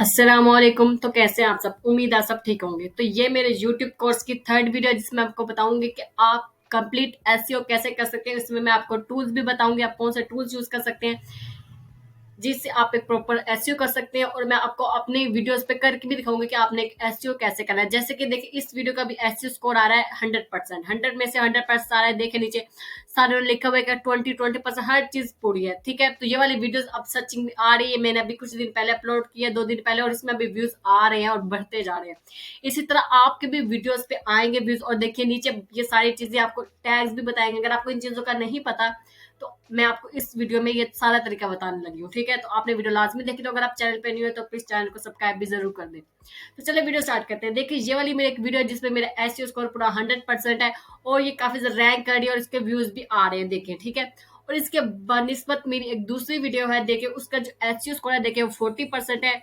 अस्सलामुअलैकुम। तो कैसे हैं आप सब? उम्मीद है सब ठीक होंगे। तो ये मेरे यूट्यूब कोर्स की थर्ड वीडियो है जिसमें आपको बताऊंगी कि आप कंप्लीट एसईओ कैसे कर सकते हैं। इसमें मैं आपको टूल्स भी बताऊंगी, आप कौन से टूल्स यूज कर सकते हैं जिससे आप एक प्रॉपर एसईओ कर सकते हैं। और मैं आपको अपनी वीडियोस पे करके भी दिखाऊंगी कि आपने एक एसईओ कैसे करना है। जैसे कि देखिए, इस वीडियो का भी एसईओ स्कोर आ रहा है 100%। 100 में से 100% आ रहा है। देखिए नीचे सारे में लिखा हुआ है कि 20% हर चीज पूरी है। ठीक है, तो ये वाली वीडियोस अब सर्चिंग में आ रही है। मैंने अभी कुछ दिन पहले अपलोड किया, 2 दिन पहले, और इसमें अभी व्यूज आ रहे हैं और बढ़ते जा रहे हैं। इसी तरह आपके भी वीडियोस पे आएंगे व्यूज। और देखिए नीचे ये सारी चीजें आपको टैग्स भी बताएंगे। अगर आपको इन चीजों का नहीं पता तो मैं आपको इस वीडियो में ये सारा तरीका बताने लगी हूँ। ठीक है, तो आपने वीडियो लाजमी देखी। तो अगर आप चैनल पे नहीं हो तो प्लीज चैनल को सब्सक्राइब भी जरूर कर दें। तो चलिए वीडियो स्टार्ट करते हैं। देखिए, ये वाली मेरी एक वीडियो है जिसमें मेरा एसईओ स्कोर पूरा 100% है और ये काफी ज्यादा रैंक कर रही है और इसके व्यूज भी आ रहे हैं। देखिए, ठीक है। और इसके बनिस्बत मेरी एक दूसरी वीडियो है, देखिए उसका जो एसईओ स्कोर है देखिए वो 40% है,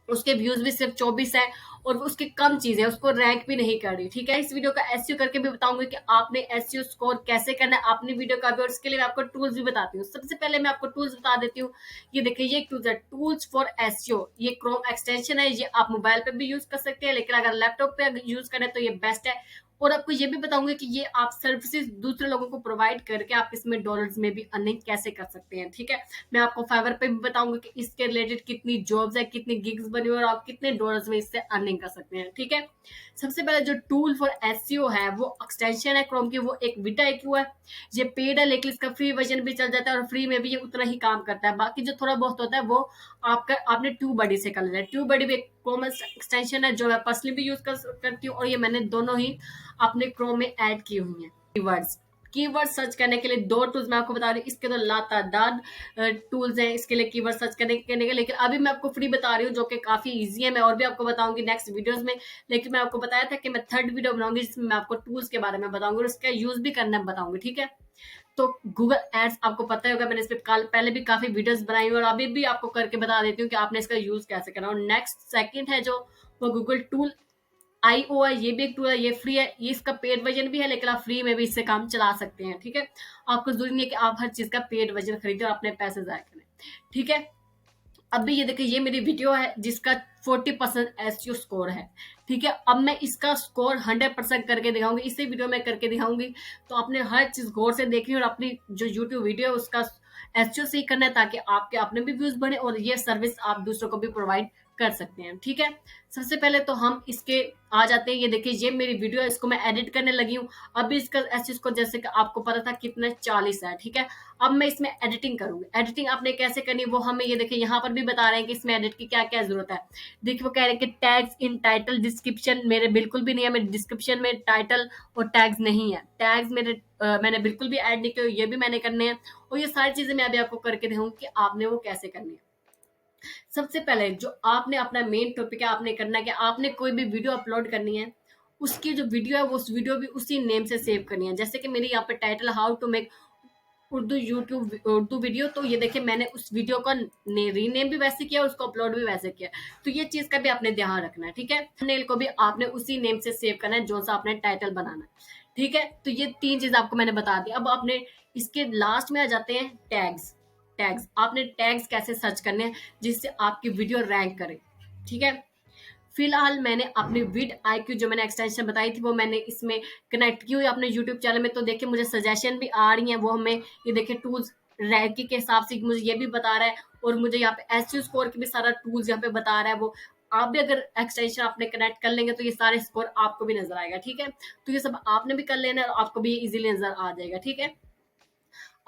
उसके व्यूज भी सिर्फ 24 है और उसकी कम चीज है, उसको रैंक भी नहीं कर रही। ठीक है, इस वीडियो का एसईओ करके भी बताऊंगी कि आपने एसईओ स्कोर कैसे करना है अपनी वीडियो का भी। और इसके लिए मैं आपको टूल्स भी बताती हूँ। सबसे पहले मैं आपको टूल्स बता देती हूँ। ये देखिए, ये टूल्स है टूल्स फॉर एसईओ। ये क्रोम एक्सटेंशन है। ये आप मोबाइल पे भी यूज कर सकते हैं, लेकिन अगर लैपटॉप पे यूज करें तो ये बेस्ट है। और आपको ये भी बताऊंगी कि ये आप सर्विसेज दूसरे लोगों को प्रोवाइड करके आप इसमें डॉलर्स में भी अर्निंग कैसे कर सकते हैं। ठीक है, मैं आपको फाइवर पे भी बताऊंगी कि इसके रिलेटेड कितनी जॉब्स है, कितनी गिग्स बनी हुई है और आप कितने डॉलर्स में इससे अर्निंग कर सकते हैं। ठीक है, सबसे पहले जो टूल फॉर एसईओ है वो एक्सटेंशन है क्रोम की, वो एक बीटा IQ है। ये पेड है लेकिन इसका फ्री वर्जन भी चल जाता है और फ्री में भी ये उतना ही काम करता है। बाकी जो थोड़ा बहुत होता है वो आपने ट्यूब बडी से कर लेना है। ट्यूब बडी भी एक क्रोम एक्सटेंशन है जो मैं पर्सनली भी यूज करती हूँ और ये मैंने दोनों ही अपने क्रोम में ऐड की हुई है। कीवर्ड्स, कीवर्ड सर्च करने के लिए दो टूल्स मैं आपको बता रही हूँ। इसके तो लातादाद टूल्स हैं इसके लिए कीवर्ड सर्च करने के, लेकिन अभी मैं आपको फ्री बता रही हूँ जो कि काफी इजी है। मैं और भी आपको बताऊंगी नेक्स्ट वीडियोस में, लेकिन मैं आपको बताया था कि मैं थर्ड वीडियो बनाऊंगी जिसमें मैं आपको टूल्स के बारे में बताऊंगी और इसका यूज भी करना बताऊंगी। ठीक है, तो गूगल एड्स आपको पता ही होगा, मैंने इस पे पहले भी काफी वीडियोस बनाई हुई और अभी भी आपको करके बता देती हूँ कि आपने इसका यूज कैसे करना। और नेक्स्ट सेकंड है जो वो गूगल टूल IO है। ये भी एक टूल है, ये फ्री है। ये इसका पेड वर्जन भी है लेकिन आप फ्री में भी इससे काम चला सकते हैं। ठीक है, आपको जरूरी नहीं है कि आप हर चीज का पेड वर्जन खरीदें और अपने पैसे जाया करें। ठीक है, अभी ये देखिए, ये मेरी वीडियो है जिसका 40% एसईओ स्कोर है। ठीक है, अब मैं इसका स्कोर 100% करके दिखाऊंगी, इसी वीडियो में करके दिखाऊंगी। तो आपने हर चीज गौर से देखनी और अपनी जो यूट्यूब वीडियो है उसका एसईओ सही करना है ताकि आपके अपने भी व्यूज बढ़े और ये सर्विस आप दूसरों को भी प्रोवाइड कर सकते हैं। ठीक है, सबसे पहले तो हम इसके आ जाते हैं। ये देखिए, ये मेरी वीडियो है, इसको मैं एडिट करने लगी हूँ। अभी इसका एसईओ स्कोर जैसे कि आपको पता था कितना 40 है। ठीक है, अब मैं इसमें एडिटिंग करूंगी। एडिटिंग आपने कैसे करनी वो हमें ये देखिए यहाँ पर भी बता रहे हैं कि इसमें एडिट की क्या क्या जरूरत है। देखिए, वो कह रहे हैं कि टैग्स इन टाइटल डिस्क्रिप्शन मेरे बिल्कुल भी नहीं है। मेरे डिस्क्रिप्शन में टाइटल और टैग्स नहीं है। टैग्स मैंने बिल्कुल भी ऐड नहीं किए, ये भी मैंने करने हैं। और ये सारी चीजें मैं अभी आपको करके दिखाऊंगी कि आपने वो कैसे करनी है। सबसे पहले जो आपने अपना मेन टॉपिक है, आपने करना है कि आपने कोई भी वीडियो अपलोड करनी है, उसकी जो वीडियो है वो उस वीडियो भी उसी नेम से सेव करनी है। जैसे कि मेरी यहाँ पे title how to make Urdu video, तो ये देखिए मैंने उस वीडियो का रीनेम भी वैसे किया, उसको अपलोड भी वैसे किया। तो ये चीज का भी आपने ध्यान रखना है। ठीक है, थंबनेल को भी आपने उसी नेम से सेव करना है जो सा आपने टाइटल बनाना है। ठीक है, तो ये तीन चीज आपको मैंने बता दी। अब आपने इसके लास्ट में आ जाते हैं टैग्स। टैग्स आपने टैग्स कैसे सर्च करने हैं जिससे आपकी वीडियो रैंक करे। ठीक है, फिलहाल मैंने अपनी विड IQ जो मैंने एक्सटेंशन बताई थी वो मैंने इसमें कनेक्ट की हुई अपने यूट्यूब चैनल में। तो देखिए, मुझे सजेशन भी आ रही हैं, वो हमें ये देखिए टूल्स रैंकिंग के हिसाब से मुझे ये भी बता रहा है। और मुझे यहाँ पे एसईओ स्कोर की भी सारा टूल्स यहाँ पे बता रहा है। वो आप भी अगर एक्सटेंशन आपने कनेक्ट कर लेंगे तो ये सारे स्कोर आपको भी नजर आएगा। ठीक है, तो ये सब आपने भी कर लेना है और आपको भी इजीली नजर आ जाएगा। ठीक है,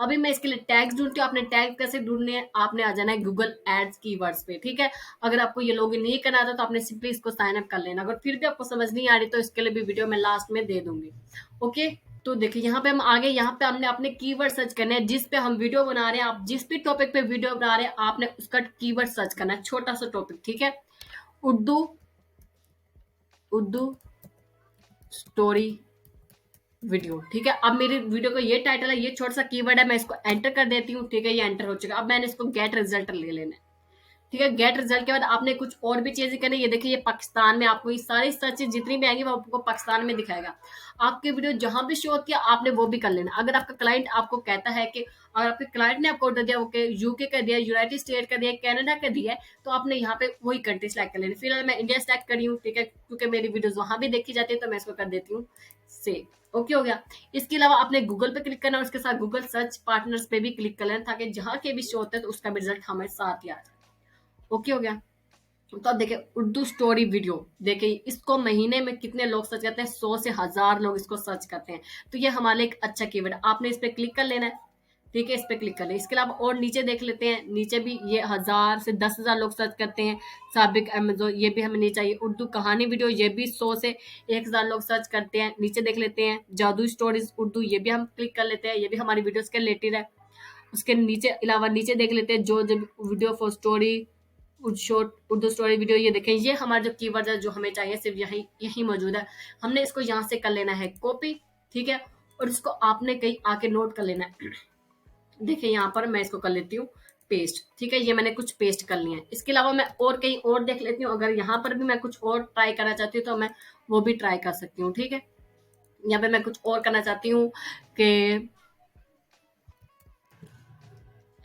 अभी मैं इसके लिए टैग्स ढूंढती हूँ। आपने टैग कैसे ढूंढने हैं, आपने आ जाना है गूगल एड्स कीवर्ड्स पे। ठीक है, अगर आपको ये लॉगिन नहीं करना आता तो आपने सिंपली इसको साइन अप कर लेना। अगर फिर भी आपको समझ नहीं आ रही तो इसके लिए भी वीडियो मैं लास्ट में दे दूंगी। ओके, तो देखिए यहाँ पे हम आगे, यहाँ पे हमने अपने कीवर्ड सर्च करने हैं जिस पे हम वीडियो बना रहे हैं। आप जिस भी टॉपिक पे वीडियो बना रहे हैं आपने उसका कीवर्ड सर्च करना है, छोटा सा टॉपिक। ठीक है, उर्दू, उर्दू स्टोरी वीडियो। ठीक है, अब मेरी वीडियो का ये टाइटल है, ये छोटा सा कीवर्ड है, मैं इसको एंटर कर देती हूँ। ठीक है, ये एंटर हो चुका। अब मैंने इसको गेट रिजल्ट ले लेना है। ठीक है। गेट रिजल्ट के बाद आपने कुछ और भी चीजें करनी। ये देखिए, ये पाकिस्तान में आपको ये सारी सर्च जितनी भी आएंगी वो आपको पाकिस्तान में दिखाएगा। आपकी वीडियो जहां भी शो होती है आपने वो भी कर लेना। अगर आपका क्लाइंट आपको कहता है कि, अगर आपके क्लाइंट ने आपको ऑर्डर दिया ओके यूके का दिया, यूनाइटेड स्टेट का दिया, कनाडा का दिया है, तो आपने यहाँ पे वही कंट्री सेलेक्ट कर लेनी। फिलहाल मैं इंडिया सेलेक्ट करी हूँ, ठीक है, क्योंकि मेरी वीडियोस वहां भी देखी जाती है, तो मैं इसको कर देती हूँ सेव। ओके हो गया। इसके अलावा आपने गूगल पे क्लिक करना और उसके साथ गूगल सर्च पार्टनर्स पे भी क्लिक कर लेना, ताकि जहां के भी शो होते हैं तो उसका भी रिजल्ट हमारे साथ ही आ जाए। ओके हो गया। तो अब देखिए, उर्दू स्टोरी वीडियो, देखिए इसको महीने में कितने लोग सर्च करते हैं, 100 से 1000 लोग इसको सर्च करते हैं। तो ये हमारे लिए एक अच्छा कीवर्ड, आपने इस पे क्लिक कर लेना है, ठीक है, इस पे क्लिक कर लें। इसके अलावा और नीचे देख लेते हैं, नीचे भी ये 1000 से 10,000 लोग सर्च करते हैं। साबिक अमेजोन, ये भी हमें नहीं चाहिए। उर्दू कहानी वीडियो, ये भी 100 से 1000 लोग सर्च करते हैं। नीचे देख लेते हैं जादू स्टोरीज उर्दू, ये भी हम क्लिक कर लेते हैं, ये भी हमारी वीडियोस के रिलेटेड है। उसके नीचे अलावा नीचे देख लेते हैं जो जो video for story, short Urdu story video, ये देखें, ये हमारा जो कीवर्ड है जो हमें चाहिए सिर्फ यही यही मौजूद है। हमने इसको यहाँ से कर लेना है कॉपी, ठीक है, और इसको आपने कहीं आके नोट कर लेना है। देखिए यहाँ पर मैं इसको कर लेती हूँ पेस्ट, ठीक है, ये मैंने कुछ पेस्ट कर लिया है। इसके अलावा मैं और कहीं और देख लेती हूँ, अगर यहाँ पर भी मैं कुछ और ट्राई करना चाहती हूँ तो मैं वो भी ट्राई कर सकती हूँ, ठीक है। यहाँ पे मैं कुछ और करना चाहती हूँ कि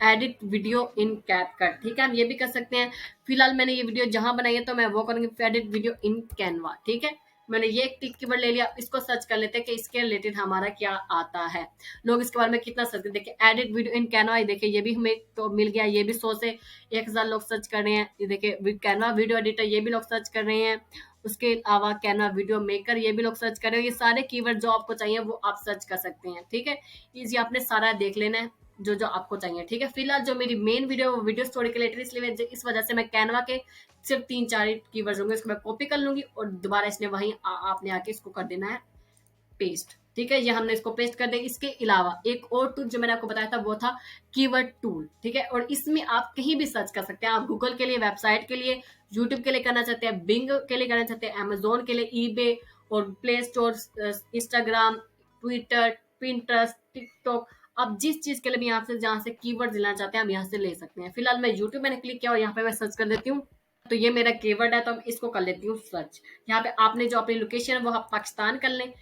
एडिट वीडियो इन कैपकट, ठीक है, हम ये भी कर सकते हैं। फिलहाल मैंने ये वीडियो जहां बनाई है तो मैं वो करूंगी एडिट वीडियो इन कैनवा, ठीक है। मैंने ये एक टिक कीवर्ड ले लिया, इसको सर्च कर लेते हैं कि इसके रिलेटेड हमारा क्या आता है, लोग इसके बारे में कितना सर्च करते हैं। देखिए एडिट वीडियो इन कैनवा, ये देखिए ये भी हमें तो मिल गया, ये भी 100 से 1000 लोग सर्च कर रहे हैं। ये देखिए कैनवा वीडियो एडिटर, ये भी लोग सर्च कर रहे हैं। उसके अलावा कैनवा वीडियो मेकर, ये भी लोग सर्च कर रहे हैं। ये सारे कीवर्ड जो आपको चाहिए वो आप सर्च कर सकते हैं, ठीक है। ये आपने सारा देख लेना है जो जो आपको चाहिए, ठीक है। फिलहाल जो मेरी मेन वीडियो वीडियो स्टोरी के रिलेटेड, इसलिए इस वजह से मैं कैनवा के सिर्फ 3-4 कीवर्ड्स होंगे, इसको मैं कॉपी कर लूंगी और दोबारा इसने वहीं आपने आके इसको कर देना है पेस्ट, ठीक है। ये हमने इसको पेस्ट कर दिया। इसके अलावा एक और टूल जो मैंने आपको बताया था वो था कीवर्ड टूल, ठीक है, और इसमें आप कहीं भी सर्च कर सकते हैं। आप गूगल के लिए, वेबसाइट के लिए, यूट्यूब के लिए करना चाहते हैं, बिंग के लिए करना चाहते हैं, अमेजोन के लिए, ईबे और play store, Instagram, Twitter, Pinterest, TikTok, आप जिस चीज के लिए भी यहाँ से जहाँ से कीवर्ड लेना चाहते हैं हम यहाँ से ले सकते हैं। फिलहाल मैं यूट्यूब मैंने क्लिक किया और यहाँ पे मैं सर्च कर देती हूँ, तो ये मेरा कीवर्ड है, तो हम इसको कर लेती हूँ सर्च। यहाँ पे आपने जो अपनी लोकेशन है वो आप पाकिस्तान कर लें,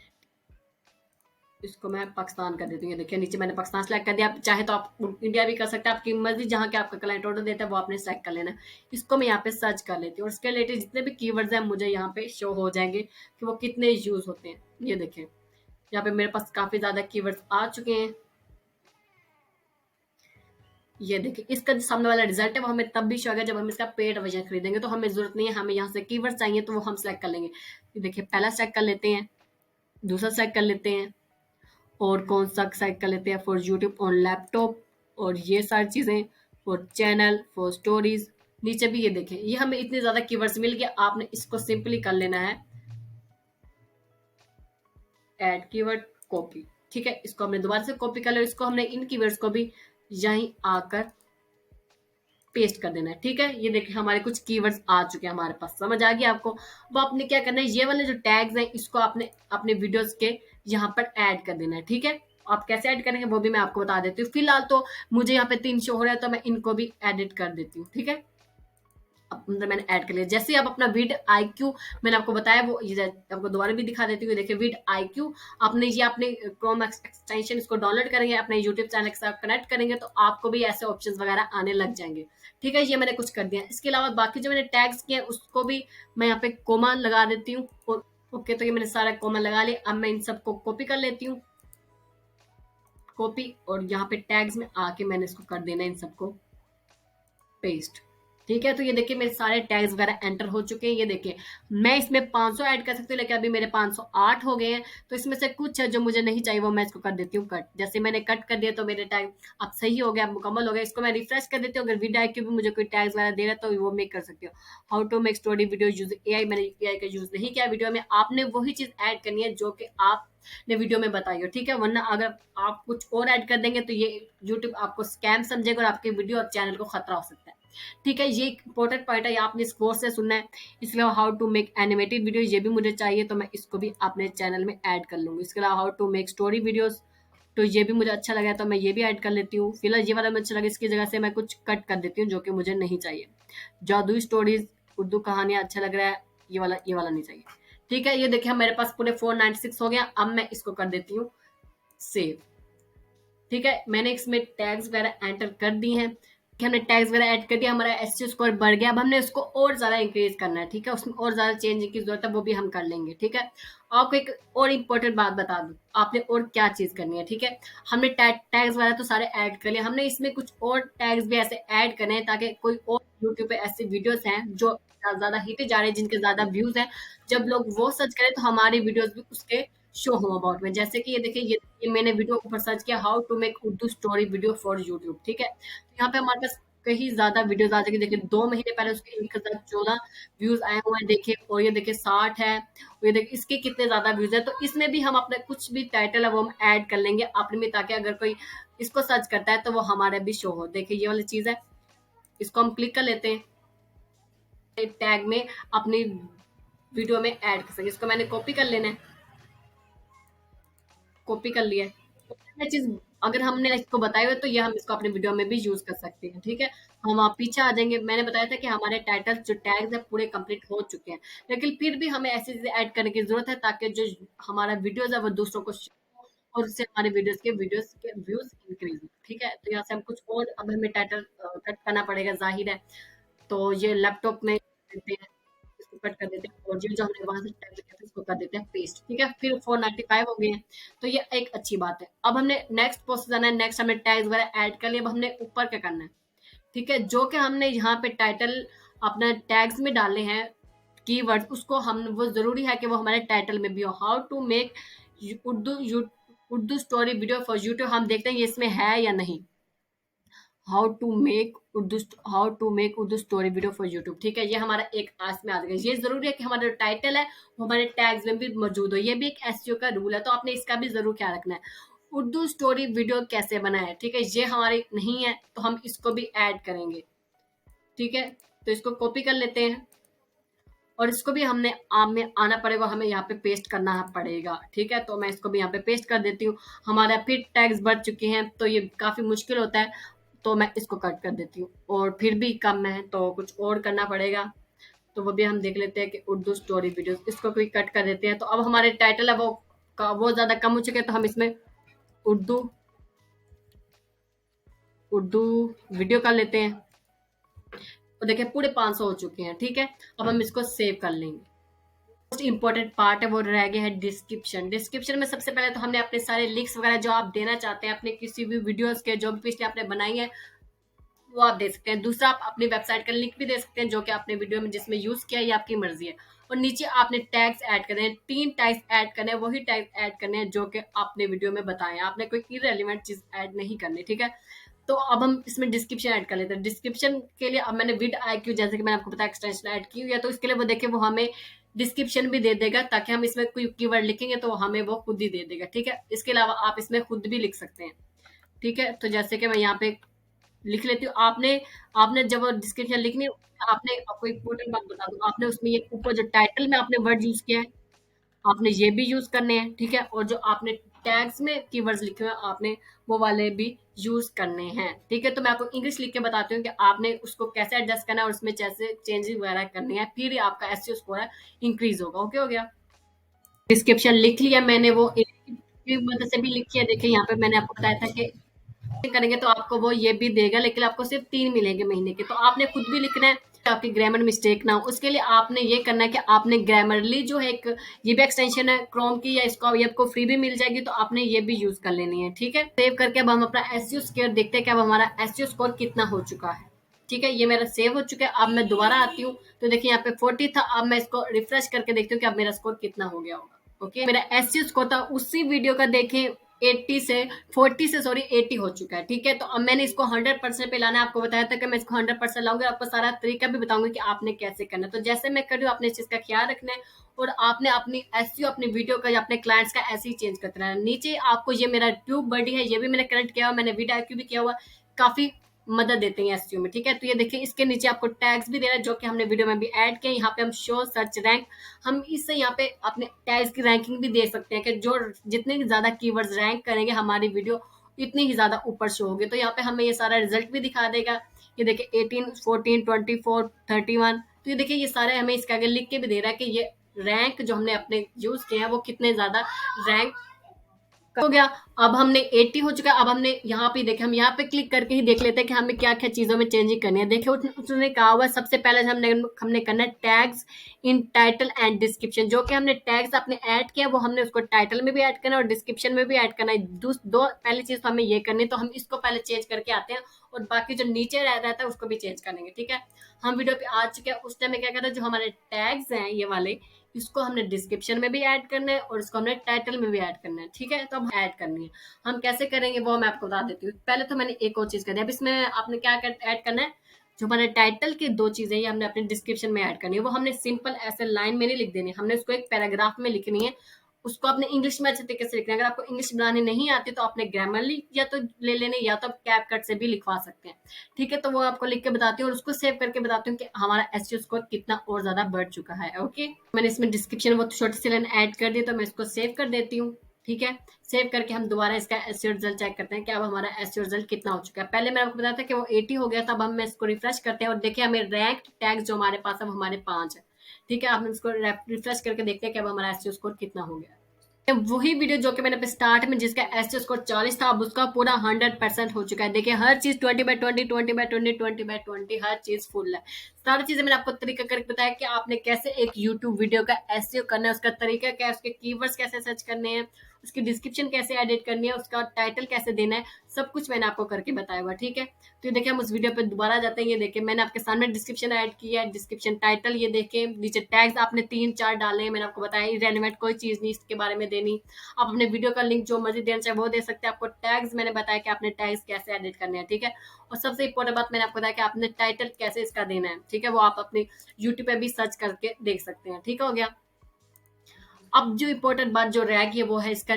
इसको मैं पाकिस्तान कर देती हूँ। देखिए नीचे मैंने पाकिस्तान सेलेक्ट कर दिया, चाहे तो आप इंडिया भी कर सकते हैं, आपकी मर्जी, जहाँ के आपका क्लाइंट ऑर्डर देता है वो आपने सेलेक्ट कर लेना है। इसको मैं यहाँ पे सर्च कर लेती हूँ और इसके रिलेटेड जितने भी कीवर्ड्स हैं मुझे यहाँ पे शो हो जाएंगे कि वो कितने यूज होते हैं। ये देखें यहाँ पे मेरे पास काफी ज्यादा कीवर्ड्स आ चुके हैं। ये देखिए इसका जो सामने वाला रिजल्ट है वो हमें तब भी शो होगा जब हम इसका पेड वर्जन खरीदेंगे, तो हमें जरूरत नहीं है, हमें यहाँ से कीवर्ड चाहिए तो वो हम सेलेक्ट कर लेंगे। ये देखिए पहला सेलेक्ट कर लेते हैं, दूसरा सेलेक्ट कर लेते हैं, और कौन सा सेलेक्ट कर लेते हैं फॉर यूट्यूब ऑन लैपटॉप, और ये सारी चीजें फॉर चैनल, फॉर स्टोरीज। नीचे भी ये देखें, ये हमें इतने ज्यादा कीवर्ड्स मिल गए, आपने इसको सिंपली कर लेना है ऐड कीवर्ड कॉपी, ठीक है। इसको हमने दोबारा से कॉपी कर लिया, इसको हमने इन कीवर्ड्स को भी यहीं आकर पेस्ट कर देना है, ठीक है। ये देखिए हमारे कुछ कीवर्ड्स आ चुके हैं हमारे पास, समझ आ गया आपको। अब आपने क्या करना है, ये वाले जो टैग्स हैं इसको आपने अपने वीडियोस के यहाँ पर ऐड कर देना है, ठीक है। आप कैसे ऐड करेंगे वो भी मैं आपको बता देती हूँ। फिलहाल तो मुझे यहाँ पे 3 शो हो रहा है तो मैं इनको भी एडिट कर देती हूँ, ठीक है। अब मतलब मैंने ऐड कर लिया। जैसे आप अपना विड IQ मैंने आपको बताया वो ये आपको दोबारा भी दिखा देती हूँ। देखिए विड IQ, आपने ये अपने क्रोम एक्सटेंशन इसको डाउनलोड करेंगे, अपने यूट्यूब चैनल के साथ कनेक्ट करेंगे तो आपको भी ऐसे ऑप्शंस वगैरह आने लग जाएंगे, ठीक है। ये मैंने कुछ कर दिया। इसके अलावा बाकी जो मैंने टैग्स किए उसको भी मैं यहाँ पे कोमा लगा देती हूँ। और ओके, तो ये मैंने सारा कोमा लगा लिया। अब मैं इन सबको कॉपी कर लेती हूँ, कॉपी, और यहाँ पे टैग्स में आके मैंने इसको कर देना इन सबको पेस्ट, ठीक है। तो ये देखिए मेरे सारे टैग्स वगैरह एंटर हो चुके हैं। ये देखिए मैं इसमें 500 ऐड कर सकती हूँ, लेकिन अभी मेरे 508 हो गए हैं, तो इसमें से कुछ है जो मुझे नहीं चाहिए वो मैं इसको कर देती हूँ कट। जैसे मैंने कट कर दिया तो मेरे टैग अब सही हो गया, अब मुकम्मल हो गया। इसको मैं रिफ्रेश कर देती हूँ। अगर वीडियो आई भी मुझे कोई टैग्स वगैरह दे रहा है तो वो मैं कर सकती हूँ। How to make story video use AI, मैंने AI का यूज नहीं किया वीडियो में। आपने वही चीज ऐड करनी है जो कि आपने वीडियो में बताई हो, ठीक है। वरना अगर आप कुछ और ऐड कर देंगे तो ये यूट्यूब आपको स्कैम समझेगा और आपके वीडियो और चैनल को खतरा हो सकता है, ठीक है। ये इंपॉर्टेंट पॉइंट है, आपने इस कोर्स से सुनना है। इसके अलावा how to make animated video, ये भी मुझे चाहिए तो मैं इसको भी अपने चैनल में ऐड कर लूंगी। इसके अलावा how to make story videos तो ये भी मुझे अच्छा लगा, तो मैं ये भी ऐड कर लेती हूँ। फिलहाल ये वाला मुझे अच्छा लगा, इसकी जगह से मैं कुछ कट कर देती हूँ जो कि मुझे नहीं चाहिए। जादुई स्टोरीज, उर्दू कहानियां अच्छा लग रहा है, ये वाला नहीं चाहिए। ठीक है, ये देखिए मेरे पास पूरे 496 हो गया। अब मैं इसको कर देती हूँ सेव। ठीक है, मैंने इसमें टैग्स वगैरह एंटर कर दी हैं कि हमने टैग्स वगैरह ऐड कर दिया, हमारा एसईओ स्कोर बढ़ गया। अब हमने उसको और ज्यादा इंक्रीज करना है। ठीक है, उसमें और ज्यादा चेंज की जरूरत है, वो भी हम कर लेंगे। ठीक है, आपको एक और इम्पोर्टेंट बात बता दूं, आपने और क्या चीज करनी है। ठीक है, हमने टैग्स वगैरह तो सारे ऐड कर लिए, हमने इसमें कुछ और टैग्स भी ऐसे ऐड करने हैं ताकि कोई और यूट्यूब पे ऐसे वीडियोस हैं जो ज्यादा हिट जा रहे हैं, जिनके ज्यादा व्यूज हैं, जब लोग वो सर्च करें तो हमारी वीडियोस भी उसके शो हो अबाउट में। जैसे कि ये देखिए, ये मैंने वीडियो ऊपर सर्च किया, how to make Urdu story video for YouTube. ठीक है, यहाँ पे हमारे पास कहीं ज्यादा वीडियोस आ जाएंगे। देखिए 2 महीने पहले उसके 1014 व्यूज आए हुए हैं, देखिए। और ये देखिए 60 है, और ये देखिए इसके कितने ज्यादा व्यूज है। तो इसमें भी हम अपने कुछ भी टाइटल है वो हम ऐड कर लेंगे अपने में, ताकि अगर कोई इसको सर्च करता है तो वो हमारे भी शो हो। देखिए ये वाली चीज है, इसको हम क्लिक कर लेते हैं, टैग में अपनी वीडियो में ऐड कर सके। इसको मैंने कॉपी कर लेना है, कॉपी कर लिया है। ये चीज अगर हमने इसको बताया हुआ है, तो ये हम इसको अपने वीडियो में भी यूज कर सकते हैं। ठीक है, हम आप पीछे आ जाएंगे। मैंने बताया था कि हमारे टाइटल जो टैग्स है पूरे कंप्लीट हो चुके हैं, लेकिन फिर भी हमें ऐसी चीजें ऐड करने की जरूरत है ताकि जो हमारा वीडियोस है वो दूसरों को और उससे हमारे वीडियोस के व्यूज इंक्रीज हो। ठीक है, तो यहाँ से हम कुछ और, अब हमें टाइटल कट करना पड़ेगा, जाहिर है। तो ये लैपटॉप में देते हैं, इसको कट कर देते हैं, और जो हमने वहां से टाइप किया था इसको कर देते हैं पेस्ट। ठीक है, फिर 495 हो गए हैं, तो ये एक अच्छी बात है। अब हमने नेक्स्ट प्रोसेस जाना है, नेक्स्ट हमने टैग्स वगैरह ऐड कर लिए। अब हमने ऊपर क्या करना है, ठीक है, जो कि हमने यहाँ पे टाइटल अपना टैग्स में डाले हैं कीवर्ड, उसको हम वो जरूरी है कि वो हमारे टाइटल में भी हो। How to make Urdu Urdu story video for YouTube, हम देखते हैं ये इसमें है या नहीं। How to make Urdu story video for YouTube. ठीक है, ये हमारा एक आस में आ जाएगा। ये जरूरी है कि हमारा जो टाइटल है वो हमारे टैग्स में भी मौजूद हो। ये भी एक एसईओ का रूल है, तो आपने इसका भी जरूर ख्याल रखना है। उर्दू स्टोरी वीडियो कैसे बनाए, ठीक है, ये हमारे नहीं है तो हम इसको भी ऐड करेंगे। ठीक है, तो इसको कॉपी कर लेते हैं, और इसको भी हमने आम में आना पड़ेगा, हमें यहाँ पे पेस्ट करना पड़ेगा। ठीक है, तो मैं इसको भी यहाँ पे पेस्ट कर देती हूँ। हमारा फिर टैग्स बढ़ चुके हैं, तो ये काफी मुश्किल होता है, तो मैं इसको कट कर देती हूँ। और फिर भी कम है तो कुछ और करना पड़ेगा, तो वो भी हम देख लेते हैं कि उर्दू स्टोरी वीडियोस, इसको कोई कट कर देते हैं। तो अब हमारे टाइटल है वो ज्यादा कम हो चुके हैं, तो हम इसमें उर्दू उर्दू वीडियो कर लेते हैं। तो देखिए पूरे 500 हो चुके हैं। ठीक है, अब हम इसको सेव कर लेंगे। मोस्ट इंपॉर्टेंट पार्ट है वो रह गया है डिस्क्रिप्शन। डिस्क्रिप्शन में सबसे पहले तो हमने अपने सारे लिंक्स वगैरह जो आप देना चाहते हैं अपने किसी भी वीडियोस के, जो भी पिछले आपने बनाई है वो आप दे सकते हैं। दूसरा, आप अपनी वेबसाइट का लिंक भी दे सकते हैं जो कि आपने वीडियो में जिसमें यूज किया है, ये आपकी मर्जी है। और नीचे आपने टैग्स ऐड करने हैं, 3 टैग्स ऐड करने हैं, वही टैग्स ऐड करने हैं जो कि आपने वीडियो में बताए। आपने कोई इरेलीवेंट चीज ऐड नहीं करनी। ठीक है, तो अब हम इसमें डिस्क्रिप्शन ऐड कर लेते हैं। डिस्क्रिप्शन के लिए अब मैंने विद IQ, जैसे कि मैंने आपको बताया, एक्सटेंशन ऐड की हुई है, तो इसके लिए वो देखिए वो हमें डिस्क्रिप्शन भी दे देगा, ताकि हम इसमें कोई कीवर्ड लिखेंगे तो हमें वो खुद ही दे देगा। ठीक है, इसके अलावा आप इसमें खुद भी लिख सकते हैं। ठीक है, तो जैसे कि मैं यहाँ पे लिख लेती हूँ। आपने आपने जब डिस्क्रिप्शन लिखनी है, आपने आपको एक इम्पोर्टेंट बात बता दूं, आपने उसमें ये ऊपर जो टाइटल में आपने वर्ड यूज किया है, आपने ये भी यूज करने हैं। ठीक है, और जो आपने टैग्स में कीवर्ड्स लिखे हुए हैं, आपने वो वाले भी यूज करने हैं। ठीक है, तो मैं आपको इंग्लिश लिख के बताती हूँ कि आपने उसको कैसे एडजस्ट करना है और उसमें कैसे चेंजेस वगैरह करनी है, फिर ही आपका एसईओ स्कोर है इंक्रीज होगा। ओके, हो गया। डिस्क्रिप्शन लिख लिया मैंने, वो की मदद से भी लिखी है। देखिए यहाँ पे मैंने आपको बताया था कि करेंगे तो आपको वो ये भी देगा, लेकिन आपको सिर्फ 3 मिलेंगे महीने के। तो आपने खुद भी लिखना है, आपकी ग्रामर मिस्टेक ना हो। उसके लिए आपने ये करना है कि आपने ग्रामरली जो है एक ये भी एक्सटेंशन है क्रोम की, या इसको ये आपको फ्री भी मिल जाएगी, तो आपने ये भी यूज कर लेनी है। ठीक है, सेव करके अब हम अपना एसईओ स्कोर देखते हैं कि अब हमारा एसईओ स्कोर कितना हो चुका है। ठीक है, ये मेरा सेव हो चुका है। अब मैं दोबारा आती हूँ, तो देखिए यहाँ पे 40 था। अब मैं इसको रिफ्रेश करके देखती हूँ कि अब मेरा स्कोर कितना हो गया होगा। ओके, मेरा एसईओ स्कोर था उसी वीडियो का, देखें 80 से 40 से सॉरी 80 हो चुका है। ठीक है, तो अब मैंने इसको 100% पे लाना है। आपको बताया था कि मैं इसको 100% लाऊंगी, आपको सारा तरीका भी बताऊंगी कि आपने कैसे करना है। तो जैसे मैं कर रही हूँ, आपने इस चीज का ख्याल रखना है, और आपने अपनी एसईओ अपनी वीडियो का या अपने क्लाइंट्स का ऐसे ही चेंज करते रहना है। नीचे आपको ये मेरा ट्यूब बडी है, ये भी मैंने कनेक्ट किया हुआ, मैंने वीडियो IQ भी किया हुआ। काफी मदद देते हैं एसईओ में, ठीक है। तो ये देखिए इसके नीचे आपको टैग्स भी दे रहा है जो कि हमने वीडियो में भी ऐड किया। यहाँ पे हम शो सर्च रैंक, हम इससे यहाँ पे अपने टैग्स की रैंकिंग भी दे सकते हैं कि जो जितने ज्यादा कीवर्ड्स रैंक करेंगे हमारी वीडियो इतनी ही ज्यादा ऊपर शो होगी। तो यहाँ पे हमें ये सारा रिजल्ट भी दिखा देगा। ये देखिए 18, 14, 24, 31। तो ये देखिए ये सारे हमें इसके आगे लिख के भी दे रहा है कि ये रैंक जो हमने अपने यूज किए हैं वो कितने ज्यादा रैंक हो गया। अब हमने 80 हो चुका है। अब हमने यहाँ पे देखे, हम यहाँ पे क्लिक करके ही देख लेते हैं कि हमें क्या क्या चीजों में चेंजिंग करनी है। देखिए उसने कहा हुआ है सबसे पहले हमने करना है tags in title and description. जो कि हमने टैग्स अपने ऐड किया वो हमने उसको टाइटल में भी ऐड करना है और डिस्क्रिप्शन में भी ऐड करना है। दो पहली चीज तो हमें ये करनी है, तो हम इसको पहले चेंज करके आते हैं और बाकी जो नीचे रहता है उसको भी चेंज करेंगे, ठीक है। हम वीडियो पे आ चुके हैं। उस टाइम में क्या करता है, जो हमारे टैग्स हैं ये वाले, इसको हमने डिस्क्रिप्शन में भी ऐड करना है और इसको हमने टाइटल में भी ऐड करना है, ठीक है। तो हम ऐड करनी है, हम कैसे करेंगे वो मैं आपको बता देती हूँ। पहले तो मैंने एक और चीज कर दिया। अब इसमें आपने क्या ऐड करना है, जो हमारे टाइटल की दो चीजें ये हमने अपने डिस्क्रिप्शन में ऐड करनी है। वो हमने सिंपल ऐसे लाइन में नहीं लिख देनी, हमने उसको एक पैराग्राफ में लिखनी है। उसको आपने इंग्लिश में अच्छे तरीके से लिखना है। अगर आपको इंग्लिश बनानी नहीं आती तो आपने ग्रामरली या तो ले लेने या तो कैप कट से भी लिखवा सकते हैं, ठीक है। तो वो आपको लिख के बताती हूँ और उसको सेव करके बताती हूँ कि हमारा एसईओ स्कोर कितना और ज्यादा बढ़ चुका है। ओके, मैंने इसमें डिस्क्रिप्शन वो छोटी सी लाइन ऐड कर दी, तो मैं इसको सेव कर देती हूँ, ठीक है। सेव करके हम दोबारा इसका एसईओ रिजल्ट चेक करते हैं कि अब हमारा एसईओ रिजल्ट कितना हो चुका है। पहले मैंने आपको बताया था कि वो 80 हो गया था। अब हम इसको रिफ्रेश करते हैं और देखिए हमें रैंक टैग जो हमारे पास अब हमारे 5 है, ठीक है। आप इसको रिफ्रेश करके देखते हैं कि अब हमारा एसईओ स्कोर कितना हो गया। वही वीडियो जो कि मैंने पे स्टार्ट में जिसका एसईओ स्कोर 40 था, अब उसका पूरा 100% हो चुका है। देखिए हर चीज 20/20, 20/20, 20/20, हर चीज फुल है। सारी चीजें मैंने आपको तरीका करके बताया कि आपने कैसे एक यूट्यूब वीडियो का एसईओ करना है, उसका तरीका क्या है, उसके कीवर्ड्स कैसे सर्च करने हैं, उसकी डिस्क्रिप्शन कैसे एडिट करनी है, उसका टाइटल कैसे देना है, सब कुछ मैंने आपको करके बताया हुआ, ठीक है। तो ये देखिए हम उस वीडियो पे दोबारा जाते हैं। ये देखिए मैंने आपके सामने डिस्क्रिप्शन ऐड किया है, डिस्क्रिप्शन टाइटल ये देखिए, नीचे टैग्स आपने 3-4 डाले हैं। मैंने आपको बताया इरेलीवेंट कोई चीज नहीं इसके बारे में देनी। आप अपने वीडियो का लिंक जो मर्जी देना चाहे वो दे सकते हैं। आपको टैग्स मैंने बताया कि आपने टैग्स कैसे एडिट करने हैं, ठीक है। और सबसे इंपॉर्टेंट बात मैंने आपको बताया कि आपने टाइटल कैसे इसका देना है, ठीक है। वो आप अपनी यूट्यूब पे भी सर्च करके देख सकते हैं, ठीक हो गया। अब जो इम्पोर्टेंट बात जो रह गई है वो है इसका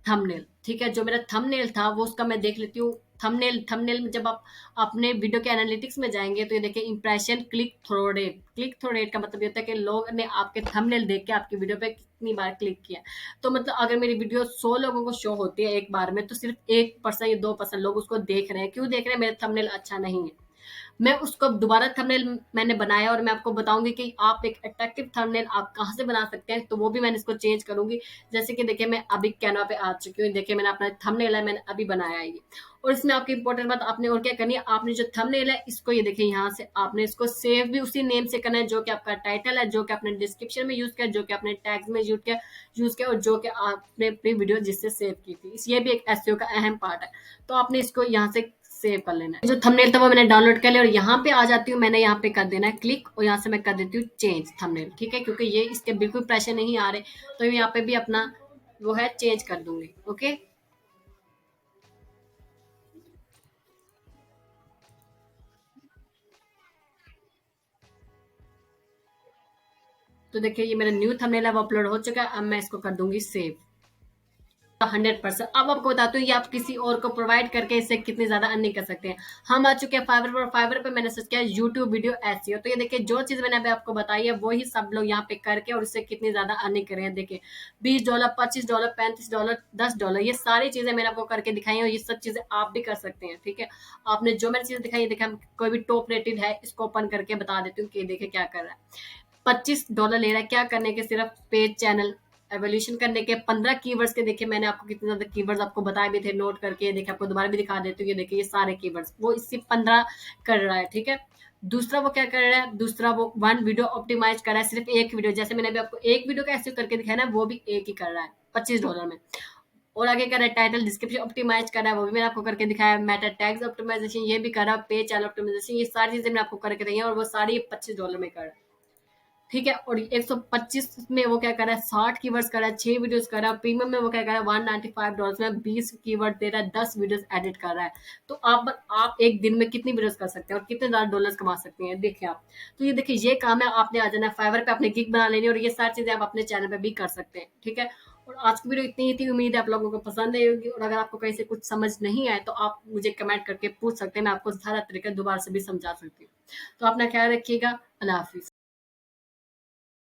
थंबनेल, ठीक है। जो मेरा थंबनेल था वो उसका मैं देख लेती हूँ। थंबनेल में जब आप अपने वीडियो के एनालिटिक्स में जाएंगे तो ये देखिए इंप्रेशन, क्लिक थ्रू रेट का मतलब ये होता है कि लोग ने आपके थंबनेल देख के आपकी वीडियो पे कितनी बार क्लिक किया। तो मतलब अगर मेरी वीडियो 100 लोगों को शो होती है एक बार में, तो सिर्फ 1% या 2% लोग उसको देख रहे हैं। क्यों देख रहे हैं? मेरा थंबनेल अच्छा नहीं है। मैं उसको दोबारा थंबनेल मैंने बनाया और मैं आपको बताऊंगी कि आप एक अट्रैक्टिव थंबनेल आप कहाँ से बना सकते हैं। तो वो भी मैंने इसको चेंज करूंगी। जैसे कि देखिए मैं अभी कैनवा पे आ चुकी हूँ। देखिए मैंने अपना थंबनेल है, मैंने अभी बनाया है ये। और इसमें आपकी इंपॉर्टेंट बात आपने और क्या करनी है, आपने जो थंबनेल है इसको ये देखिए यहाँ से आपने इसको सेव भी उसी नेम से करना है जो कि आपका टाइटल है, जो कि आपने डिस्क्रिप्शन में यूज किया, जो कि आपने टैग्स में यूज किया और जो कि आपने अपनी वीडियो जिससे सेव की थी। ये भी एक एसईओ का अहम पार्ट है। तो आपने इसको यहाँ से सेव कर लेना है। जो थंबनेल था वो मैंने डाउनलोड कर लिया और यहाँ पे आ जाती हूँ। मैंने यहाँ पे कर देना है क्लिक और यहाँ से मैं कर देती हूँ चेंज थंबनेल, ठीक है। क्योंकि ये इसके बिल्कुल प्रेशर नहीं आ रहे, तो यहाँ पे भी अपना वो है चेंज कर दूंगी। ओके, तो देखिए ये मेरा न्यू थंबनेल है वो अपलोड हो चुका है। अब मैं इसको कर दूंगी सेव। 100%। अब आपको बताती हूँ ये आप किसी और को प्रोवाइड करके इससे कितनी ज्यादा अर्निंग कर सकते हैं। हम आ चुके हैं फाइवर पर। फाइवर पे मैंने सर्च किया यूट्यूब वीडियो एसईओ। तो ये देखिए जो चीज मैंने अभी आपको बताई है वही सब लोग यहाँ पे करके और इससे कितनी ज्यादा अर्निंग कर रहे हैं। देखिए $20, $25, $35, $10, ये सारी चीजें मैंने आपको करके दिखाई है और ये सब चीजें आप भी कर सकते हैं, ठीक है। आपने जो मैंने चीज दिखाई है, देखिए कोई भी टॉप रेटेड है इसको ओपन करके बता देती हूँ कि देखिए क्या कर रहा है। $25 ले रहा है क्या करने के, सिर्फ पेज चैनल एवोल्यूशन करने के 15 कीवर्ड्स के। देखिए मैंने आपको कितने ज्यादा कीवर्ड्स आपको बताए भी थे नोट करके। देखिए आपको दोबारा भी दिखा देती हूँ। ये देखिए ये सारे कीवर्ड्स वो इससे 15 कर रहा है, ठीक है। दूसरा वो क्या कर रहा है, दूसरा वो वन वीडियो ऑप्टिमाइज कर रहा है, सिर्फ एक वीडियो। जैसे मैंने अभी आपको एक वीडियो का ऐसे करके दिखाया ना, वो भी एक ही कर रहा है $25 में। और आगे कर रहा है टाइटल डिस्क्रिप्शन ऑप्टिमाइज कर रहा है, वो भी मैंने आपको करके दिखाया। मेटा टैग्स ऑप्टिमाइजेशन ये भी कर रहा है, पेज चैनल ऑप्टिमाइजेशन, ये सारी चीजें मैंने आपको करके दी है और वो सारी $25 में कर रहा है, ठीक है। और 125 में वो क्या कर रहा है, 60 कीवर्ड्स कर रहा है, 6 वीडियोस कर रहा है। प्रीमियम में वो क्या कर रहा है, $195 में 20 कीवर्ड दे रहा है, 10 वीडियोस एडिट कर रहा है। तो आप एक दिन में कितनी वीडियोस कर सकते हैं और कितने ज्यादा डॉलर्स कमा सकते हैं, देखिए आप। तो ये देखिए ये काम है, आपने आ जाना फाइवर पे, अपने गिग बना लेनी और ये सारी चीजें आप अपने चैनल पे भी कर सकते हैं, ठीक है। और आज की वीडियो इतनी ही थी, उम्मीद है आप लोगों को पसंद आई होगी। और अगर आपको कहीं से कुछ समझ नहीं आए तो आप मुझे कमेंट करके पूछ सकते हैं, मैं आपको सारा तरीका दोबारा से भी समझा सकती हूँ। तो अपना ख्याल रखिएगा। अल्लाह हाफिज़।